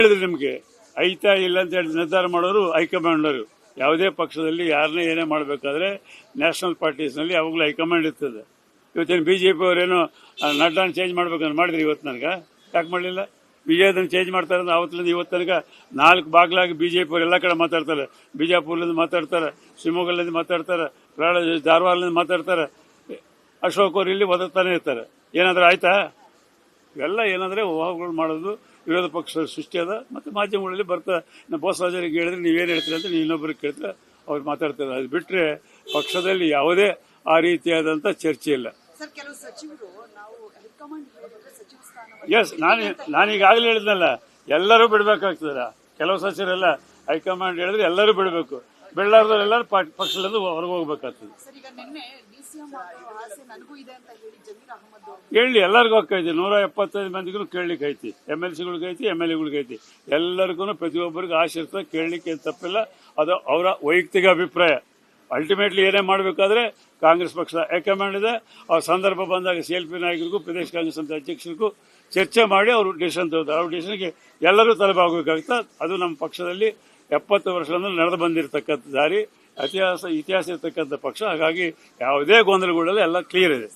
ಹೇಳಿದ್ರು ನಿಮಗೆ ಐತಾ ಇಲ್ಲ ಅಂತ ಹೇಳಿ ನಿರ್ಧಾರ ಮಾಡೋರು ಹೈಕಮಾಂಡ್ ಅವರು. ಯಾವುದೇ ಪಕ್ಷದಲ್ಲಿ ಯಾರನ್ನೇ ಏನೇ ಮಾಡಬೇಕಾದ್ರೆ ನ್ಯಾಷನಲ್ ಪಾರ್ಟೀಸ್ನಲ್ಲಿ ಯಾವಾಗಲೂ ಹೈಕಮಾಂಡ್ ಇರ್ತದೆ. ಇವತ್ತೇನು ಬಿಜೆಪಿ ಅವರೇನು ನಡ್ಡಾನ ಚೇಂಜ್ ಮಾಡ್ಬೇಕಂತ ಮಾಡಿದ್ರಿ ಇವತ್ತು ನನಗೆ ಯಾಕೆ ಮಾಡಲಿಲ್ಲ? ವಿಜಯದನ್ನು ಚೇಂಜ್ ಮಾಡ್ತಾರೆ ಅಂದ್ರೆ ಅವತ್ತಿನಿಂದ ಇವತ್ತು ತನಕ 4 ಬಾಗ್ಲಾಗಿ ಬಿಜೆಪಿ ಅವರು ಎಲ್ಲ ಕಡೆ ಮಾತಾಡ್ತಾರೆ. ಬಿಜಾಪುರದಿಂದ ಮಾತಾಡ್ತಾರೆ, ಶಿವಮೊಗ್ಗದಿಂದ ಮಾತಾಡ್ತಾರೆ, ಧಾರವಾಡದಿಂದ ಮಾತಾಡ್ತಾರೆ. ಅಶೋಕ್ ಅವರು ಇಲ್ಲಿ ಒದಗ್ತಾನೆ ಇರ್ತಾರೆ. ಏನಾದರೂ ಆಯ್ತಾ? ಇವೆಲ್ಲ ಏನಂದ್ರೆ ಊಹಾಗಳು ಮಾಡೋದು ವಿರೋಧ ಪಕ್ಷದ ಸೃಷ್ಟಿ ಅದ. ಮತ್ತು ಮಾಧ್ಯಮಗಳಲ್ಲಿ ಬರ್ತಾ ಬೋಸರಾಜರಿಗೆ ಹೇಳಿದ್ರೆ ನೀವೇನು ಹೇಳ್ತೀರಿ ಅಂತ ನೀವು ಇನ್ನೊಬ್ಬರಿಗೆ ಕೇಳ್ತಾರೆ, ಅವ್ರು ಮಾತಾಡ್ತಾರೆ. ಅದು ಬಿಟ್ಟರೆ ಪಕ್ಷದಲ್ಲಿ ಯಾವುದೇ ಆ ರೀತಿಯಾದಂಥ ಚರ್ಚೆ ಇಲ್ಲ. ಎಸ್, ನಾನೀಗಾಗಲೇ ಹೇಳಿದ್ನಲ್ಲ, ಎಲ್ಲರೂ ಬಿಡಬೇಕಾಗ್ತದ. ಕೆಲವು ಸಚಿವರೆಲ್ಲ ಹೈಕಮಾಂಡ್ ಹೇಳಿದ್ರೆ ಎಲ್ಲರೂ ಬಿಡಬೇಕು, ಬಿಡಲಾರ್ದವರೆಲ್ಲರೂ ಪಕ್ಷದಿಂದ ಹೊರಗೆ ಹೋಗ್ಬೇಕಾಗ್ತದೆ. ಹೇಳಿ, ಎಲ್ಲರಿಗೂ ಹಕ್ಕೈತಿ. 175 ಮಂದಿಗೂ ಕೇಳಲಿಕ್ಕೆ ಐತಿ, MLCಗಳಿಗೆ ಐತಿ, MLAಗಳಿಗೆ ಐತಿ. ಎಲ್ಲರಿಗೂ ಪ್ರತಿಯೊಬ್ಬರಿಗೂ ಆಸೆ ಇರ್ತದೆ, ಕೇಳಲಿಕ್ಕೆ ತಪ್ಪಿಲ್ಲ. ಅದು ಅವರ ವೈಯಕ್ತಿಕ ಅಭಿಪ್ರಾಯ. ಅಲ್ಟಿಮೇಟ್ಲಿ ಏನೇ ಮಾಡಬೇಕಾದ್ರೆ ಕಾಂಗ್ರೆಸ್ ಪಕ್ಷ ಹೈಕಮಾಂಡ್ ಇದೆ. ಆ ಸಂದರ್ಭ ಬಂದಾಗ CLP ನಾಯಕರಿಗೂ ಪ್ರದೇಶ ಕಾಂಗ್ರೆಸ್ ಸಮಿತಿ ಅಧ್ಯಕ್ಷರಿಗೂ ಚರ್ಚೆ ಮಾಡಿ ಅವರು ಡಿಸಿಷನ್ ತಗೋತಾರೆ. ಅವ್ರ ಡಿಸಿಷನ್ಗೆ ಎಲ್ಲರೂ ತಲೆಬಾಗಬೇಕಾಗ್ತದೆ. ಅದು ನಮ್ಮ ಪಕ್ಷದಲ್ಲಿ 70 ವರ್ಷಗಳಿಂದ ನಡೆದು ಬಂದಿರತಕ್ಕಂಥ ದಾರಿ, ಇತಿಹಾಸ ಇರ್ತಕ್ಕಂಥ ಪಕ್ಷ. ಹಾಗಾಗಿ ಯಾವುದೇ ಗೊಂದಲಗಳಲ್ಲಿ ಎಲ್ಲ ಕ್ಲಿಯರ್ ಇದೆ.